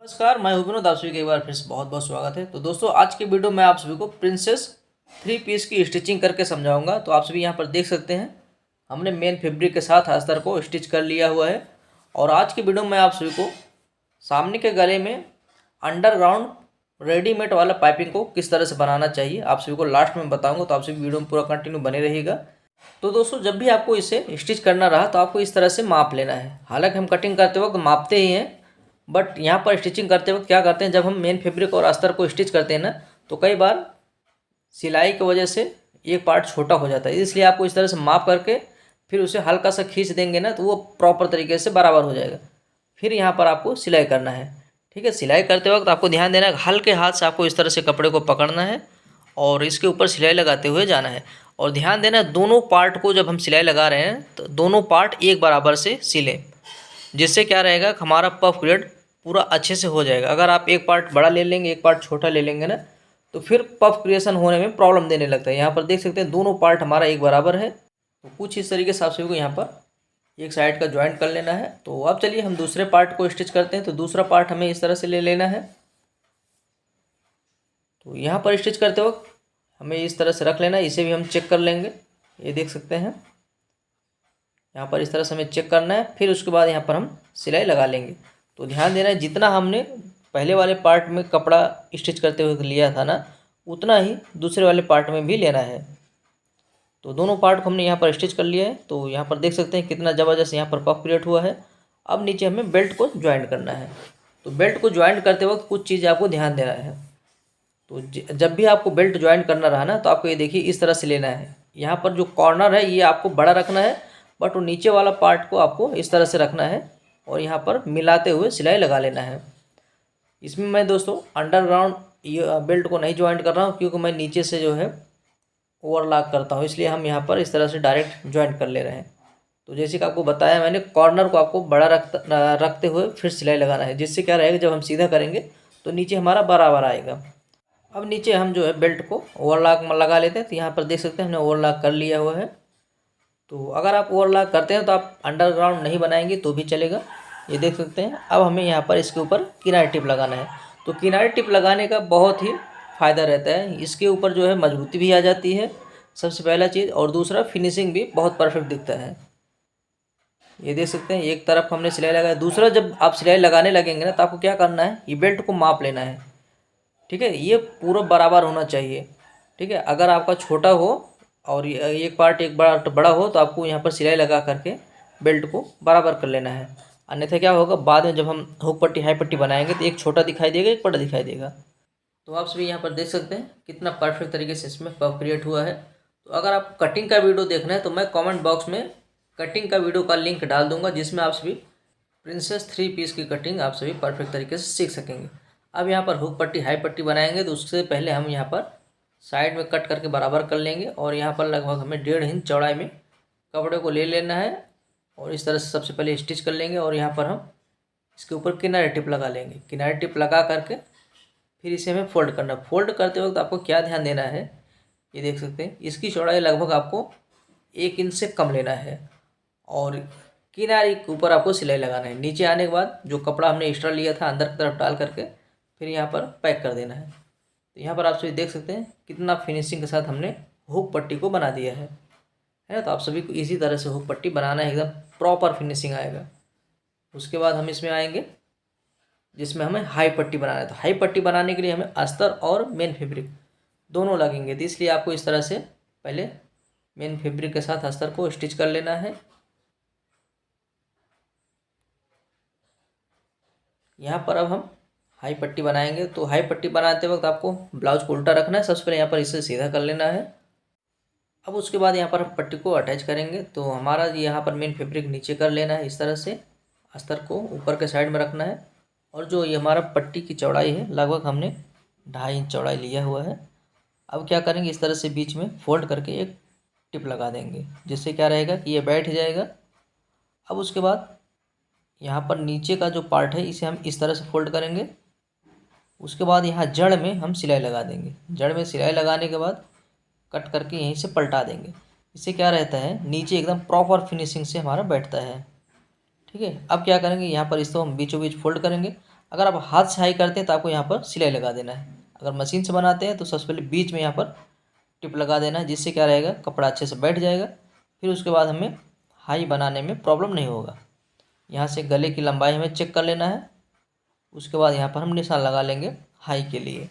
नमस्कार, मैं हूं विनोद। आप सभी का एक बार फिर से बहुत बहुत स्वागत है। तो दोस्तों, आज की वीडियो में आप सभी को प्रिंसेस 3 पीस की स्टिचिंग करके समझाऊंगा। तो आप सभी यहां पर देख सकते हैं, हमने मेन फैब्रिक के साथ अस्तर को स्टिच कर लिया हुआ है। और आज की वीडियो में आप सभी को सामने के गले में अंडरग्राउंड रेडीमेड वाला पाइपिंग को किस तरह से बनाना चाहिए, आप सभी को लास्ट में बताऊँगा। तो आप सभी वीडियो में पूरा कंटिन्यू बने रहेगा। तो दोस्तों, जब भी आपको इसे स्टिच करना रहा तो आपको इस तरह से माप लेना है। हालांकि हम कटिंग करते वक्त मापते ही हैं, बट यहाँ पर स्टिचिंग करते वक्त क्या करते हैं, जब हम मेन फैब्रिक और अस्तर को स्टिच करते हैं ना, तो कई बार सिलाई की वजह से एक पार्ट छोटा हो जाता है। इसलिए आपको इस तरह से माप करके फिर उसे हल्का सा खींच देंगे ना, तो वो प्रॉपर तरीके से बराबर हो जाएगा। फिर यहाँ पर आपको सिलाई करना है। ठीक है, सिलाई करते वक्त आपको ध्यान देना है, हल्के हाथ से आपको इस तरह से कपड़े को पकड़ना है और इसके ऊपर सिलाई लगाते हुए जाना है। और ध्यान देना, दोनों पार्ट को जब हम सिलाई लगा रहे हैं तो दोनों पार्ट एक बराबर से सिलें, जिससे क्या रहेगा, हमारा पफ क्रिएट पूरा अच्छे से हो जाएगा। अगर आप एक पार्ट बड़ा ले लेंगे, एक पार्ट छोटा ले लेंगे ना, तो फिर पफ क्रिएशन होने में प्रॉब्लम देने लगता है। यहाँ पर देख सकते हैं दोनों पार्ट हमारा एक बराबर है। तो कुछ इस तरीके से आप सभी को यहाँ पर एक साइड का ज्वाइंट कर लेना है। तो अब चलिए हम दूसरे पार्ट को स्टिच करते हैं। तो दूसरा पार्ट हमें इस तरह से ले लेना है। तो यहाँ पर स्टिच करते वक्त हमें इस तरह से रख लेना है। इसे भी हम चेक कर लेंगे, ये देख सकते हैं। यहाँ पर इस तरह से हमें चेक करना है। फिर उसके बाद यहाँ पर हम सिलाई लगा लेंगे। तो ध्यान देना है, जितना हमने पहले वाले पार्ट में कपड़ा स्टिच करते हुए लिया था ना, उतना ही दूसरे वाले पार्ट में भी लेना है। तो दोनों पार्ट को हमने यहाँ पर स्टिच कर लिया है। तो यहाँ पर देख सकते हैं कितना ज़बरदस्त यहाँ पर पफ क्रिएट हुआ है। अब नीचे हमें बेल्ट को ज्वाइंट करना है। तो बेल्ट को ज्वाइंट करते वक्त कुछ चीज़ आपको ध्यान देना है। तो जब भी आपको बेल्ट ज्वाइंट करना रहा ना, तो आपको ये देखिए इस तरह से लेना है। यहाँ पर जो कॉर्नर है ये आपको बड़ा रखना है, बट वो नीचे वाला पार्ट को आपको इस तरह से रखना है और यहाँ पर मिलाते हुए सिलाई लगा लेना है। इसमें मैं दोस्तों अंडरग्राउंड ये बेल्ट को नहीं ज्वाइंट कर रहा हूँ, क्योंकि मैं नीचे से जो है ओवरलॉक करता हूँ, इसलिए हम यहाँ पर इस तरह से डायरेक्ट ज्वाइंट कर ले रहे हैं। तो जैसे कि आपको बताया मैंने, कॉर्नर को आपको बड़ा रखते हुए फिर सिलाई लगाना है, जिससे क्या रहेगा, जब हम सीधा करेंगे तो नीचे हमारा बराबर आएगा। अब नीचे हम जो है बेल्ट को ओवरलॉक लगा लेते हैं। तो यहाँ पर देख सकते हैं हमने ओवरलॉक कर लिया हुआ है। तो अगर आप ओवरलॉक करते हैं तो आप अंडरग्राउंड नहीं बनाएंगे तो भी चलेगा, ये देख सकते हैं। अब हमें यहाँ पर इसके ऊपर किनारी टिप लगाना है। तो किनारी टिप लगाने का बहुत ही फ़ायदा रहता है, इसके ऊपर जो है मजबूती भी आ जाती है, सबसे पहला चीज़, और दूसरा फिनिशिंग भी बहुत परफेक्ट दिखता है। ये देख सकते हैं, एक तरफ हमने सिलाई लगाया। दूसरा, जब आप सिलाई लगाने लगेंगे ना, तो आपको क्या करना है, ये बेल्ट को माप लेना है। ठीक है, ये पूरा बराबर होना चाहिए। ठीक है, अगर आपका छोटा हो और एक पार्ट एक बड़ा हो, तो आपको यहाँ पर सिलाई लगा करके बेल्ट को बराबर कर लेना है। अन्यथा क्या होगा, बाद में जब हम हुक पट्टी हाई पट्टी बनाएंगे तो एक छोटा दिखाई देगा, एक बड़ा दिखाई देगा। तो आप सभी यहाँ पर देख सकते हैं कितना परफेक्ट तरीके से इसमें पफ क्रिएट हुआ है। तो अगर आप कटिंग का वीडियो देखना है तो मैं कॉमेंट बॉक्स में कटिंग का वीडियो का लिंक डाल दूँगा, जिसमें आप सभी प्रिंसेस 3 पीस की कटिंग आप सभी परफेक्ट तरीके से सीख सकेंगे। अब यहाँ पर हुक पट्टी हाई पट्टी बनाएंगे, तो उससे पहले हम यहाँ पर साइड में कट करके बराबर कर लेंगे। और यहाँ पर लगभग हमें 1.5 इंच चौड़ाई में कपड़े को ले लेना है और इस तरह से सबसे पहले स्टिच कर लेंगे। और यहाँ पर हम इसके ऊपर किनारी टिप लगा लेंगे। किनारी टिप लगा करके फिर इसे हमें फोल्ड करना है। फोल्ड करते वक्त आपको क्या ध्यान देना है, ये देख सकते हैं, इसकी चौड़ाई लगभग आपको 1 इंच से कम लेना है और किनारे के ऊपर आपको सिलाई लगाना है। नीचे आने के बाद जो कपड़ा हमने एक्स्ट्रा लिया था अंदर की तरफ डाल करके फिर यहाँ पर पैक कर देना है। तो यहाँ पर आप सभी देख सकते हैं कितना फिनिशिंग के साथ हमने हुक पट्टी को बना दिया है ना। तो आप सभी को इसी तरह से हुक पट्टी बनाना है, एकदम प्रॉपर फिनिशिंग आएगा। उसके बाद हम इसमें आएंगे जिसमें हमें हाई पट्टी बनाना है। तो हाई पट्टी बनाने के लिए हमें अस्तर और मेन फैब्रिक दोनों लगेंगे। तो इसलिए आपको इस तरह से पहले मेन फैब्रिक के साथ अस्तर को स्टिच कर लेना है। यहाँ पर अब हम हाई पट्टी बनाएंगे। तो हाई पट्टी बनाते वक्त आपको ब्लाउज को उल्टा रखना है। सबसे पहले यहाँ पर इसे सीधा कर लेना है। अब उसके बाद यहाँ पर हम पट्टी को अटैच करेंगे। तो हमारा यहाँ पर मेन फैब्रिक नीचे कर लेना है, इस तरह से अस्तर को ऊपर के साइड में रखना है। और जो ये हमारा पट्टी की चौड़ाई है, लगभग हमने 2.5 इंच चौड़ाई लिया हुआ है। अब क्या करेंगे, इस तरह से बीच में फोल्ड करके एक टिप लगा देंगे, जिससे क्या रहेगा कि ये बैठ जाएगा। अब उसके बाद यहाँ पर नीचे का जो पार्ट है इसे हम इस तरह से फोल्ड करेंगे। उसके बाद यहाँ जड़ में हम सिलाई लगा देंगे। जड़ में सिलाई लगाने के बाद कट करके यहीं से पलटा देंगे। इससे क्या रहता है, नीचे एकदम प्रॉपर फिनिशिंग से हमारा बैठता है। ठीक है, अब क्या करेंगे, यहाँ पर इसको हम बीचों बीच फोल्ड करेंगे। अगर आप हाथ से हाई करते हैं तो आपको यहाँ पर सिलाई लगा देना है। अगर मशीन से बनाते हैं तो सबसे पहले बीच में यहाँ पर टिप लगा देना है, जिससे क्या रहेगा, कपड़ा अच्छे से बैठ जाएगा। फिर उसके बाद हमें हाई बनाने में प्रॉब्लम नहीं होगा। यहाँ से गले की लंबाई हमें चेक कर लेना है। उसके बाद यहाँ पर हम निशान लगा लेंगे हाई के लिए।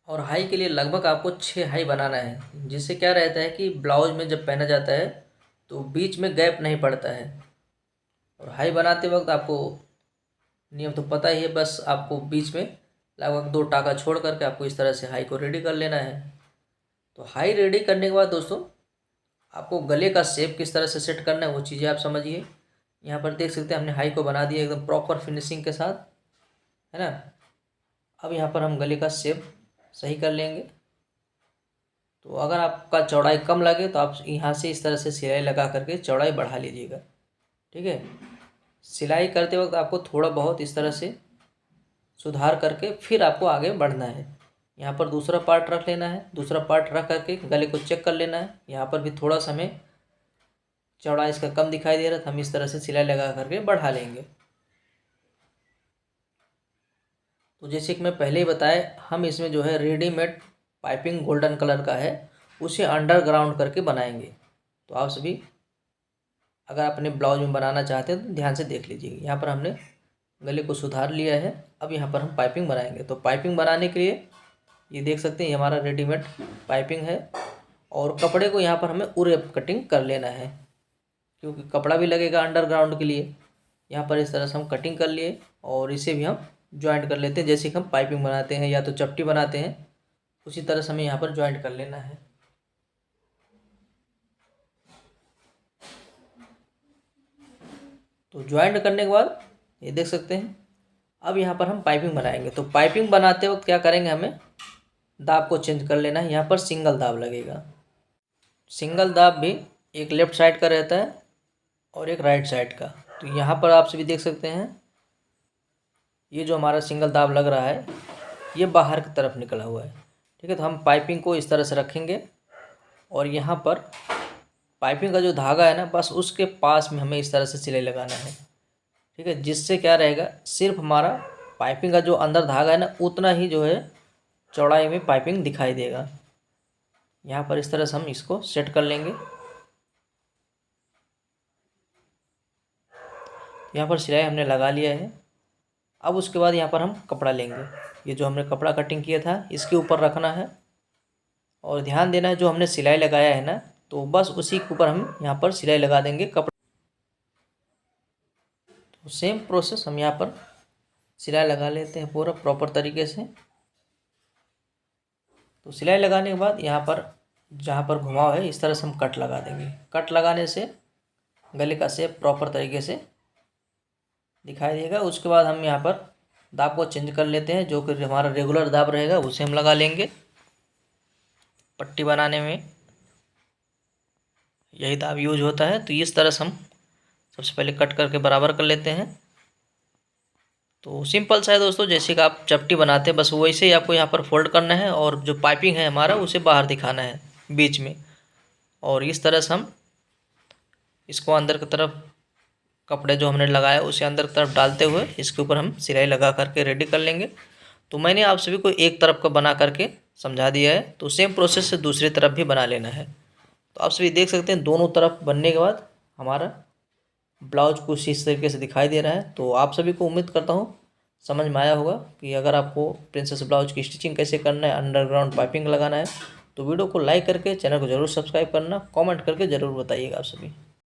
और हाई के लिए लगभग आपको 6 हाई बनाना है, जिससे क्या रहता है कि ब्लाउज में जब पहना जाता है तो बीच में गैप नहीं पड़ता है। और हाई बनाते वक्त आपको नियम तो पता ही है, बस आपको बीच में लगभग 2 टाका छोड़ करके आपको इस तरह से हाई को रेडी कर लेना है। तो हाई रेडी करने के बाद दोस्तों आपको गले का शेप किस तरह से सेट करना है वो चीज़ें आप समझिए। यहाँ पर देख सकते हैं हमने हाई को बना दिया एकदम प्रॉपर फिनिशिंग के साथ, है ना। अब यहाँ पर हम गले का शेप सही कर लेंगे। तो अगर आपका चौड़ाई कम लगे तो आप यहाँ से इस तरह से सिलाई लगा करके चौड़ाई बढ़ा लीजिएगा, ठीक है। सिलाई करते वक्त आपको थोड़ा बहुत इस तरह से सुधार करके फिर आपको आगे बढ़ना है। यहाँ पर दूसरा पार्ट रख लेना है, दूसरा पार्ट रख करके गले को चेक कर लेना है। यहाँ पर भी थोड़ा सा हमें चौड़ा इसका कम दिखाई दे रहा था, हम इस तरह से सिलाई लगा करके बढ़ा लेंगे। तो जैसे कि मैं पहले ही बताया, हम इसमें जो है रेडीमेड पाइपिंग गोल्डन कलर का है, उसे अंडरग्राउंड करके बनाएंगे। तो आप सभी अगर अपने ब्लाउज में बनाना चाहते हैं तो ध्यान से देख लीजिए। यहाँ पर हमने गले को सुधार लिया है। अब यहाँ पर हम पाइपिंग बनाएंगे। तो पाइपिंग बनाने के लिए ये देख सकते हैं, ये हमारा रेडीमेड पाइपिंग है। और कपड़े को यहाँ पर हमें उरे कटिंग कर लेना है, क्योंकि कपड़ा भी लगेगा अंडरग्राउंड के लिए। यहाँ पर इस तरह से हम कटिंग कर लिए और इसे भी हम ज्वाइंट कर लेते हैं। जैसे कि हम पाइपिंग बनाते हैं या तो चपटी बनाते हैं, उसी तरह से हमें यहाँ पर ज्वाइंट कर लेना है। तो ज्वाइंट करने के बाद ये देख सकते हैं, अब यहाँ पर हम पाइपिंग बनाएंगे। तो पाइपिंग बनाते वक्त क्या करेंगे, हमें दाब को चेंज कर लेना है। यहाँ पर सिंगल दाब लगेगा। सिंगल दाब भी एक लेफ्ट साइड का रहता है और एक राइट साइड का। तो यहाँ पर आप सभी देख सकते हैं, ये जो हमारा सिंगल दाब लग रहा है ये बाहर की तरफ निकला हुआ है, ठीक है। तो हम पाइपिंग को इस तरह से रखेंगे और यहाँ पर पाइपिंग का जो धागा है ना, बस उसके पास में हमें इस तरह से सिलाई लगाना है, ठीक है। जिससे क्या रहेगा, सिर्फ हमारा पाइपिंग का जो अंदर धागा है ना, उतना ही जो है चौड़ाई में पाइपिंग दिखाई देगा। यहाँ पर इस तरह से हम इसको सेट कर लेंगे। यहाँ पर सिलाई हमने लगा लिया है। अब उसके बाद यहाँ पर हम कपड़ा लेंगे। ये जो हमने कपड़ा कटिंग किया था इसके ऊपर रखना है और ध्यान देना है, जो हमने सिलाई लगाया है ना, तो बस उसी के ऊपर हम यहाँ पर सिलाई लगा देंगे कपड़ा। तो सेम प्रोसेस हम यहाँ पर सिलाई लगा लेते हैं पूरा प्रॉपर तरीके से। तो सिलाई लगाने के बाद यहाँ पर जहाँ पर घुमाव है इस तरह से हम कट लगा देंगे। कट लगाने से गले का शेप प्रॉपर तरीके से दिखाई देगा। उसके बाद हम यहाँ पर दाब को चेंज कर लेते हैं, जो कि हमारा रेगुलर दाब रहेगा उसे हम लगा लेंगे। पट्टी बनाने में यही दाब यूज होता है। तो इस तरह से हम सबसे पहले कट करके बराबर कर लेते हैं। तो सिंपल सा है दोस्तों, जैसे कि आप चपटी बनाते हैं बस वैसे ही आपको यहाँ पर फोल्ड करना है और जो पाइपिंग है हमारा उसे बाहर दिखाना है बीच में। और इस तरह से हम इसको अंदर की तरफ, कपड़े जो हमने लगाया उसे अंदर की तरफ डालते हुए इसके ऊपर हम सिलाई लगा करके रेडी कर लेंगे। तो मैंने आप सभी को एक तरफ का बना करके समझा दिया है, तो सेम प्रोसेस से दूसरी तरफ भी बना लेना है। तो आप सभी देख सकते हैं दोनों तरफ बनने के बाद हमारा ब्लाउज कुछ इस तरीके से दिखाई दे रहा है। तो आप सभी को उम्मीद करता हूँ समझ में आया होगा कि अगर आपको प्रिंसेस ब्लाउज की स्टिचिंग कैसे करना है, अंडरग्राउंड पाइपिंग लगाना है, तो वीडियो को लाइक करके चैनल को ज़रूर सब्सक्राइब करना, कमेंट करके ज़रूर बताइएगा आप सभी।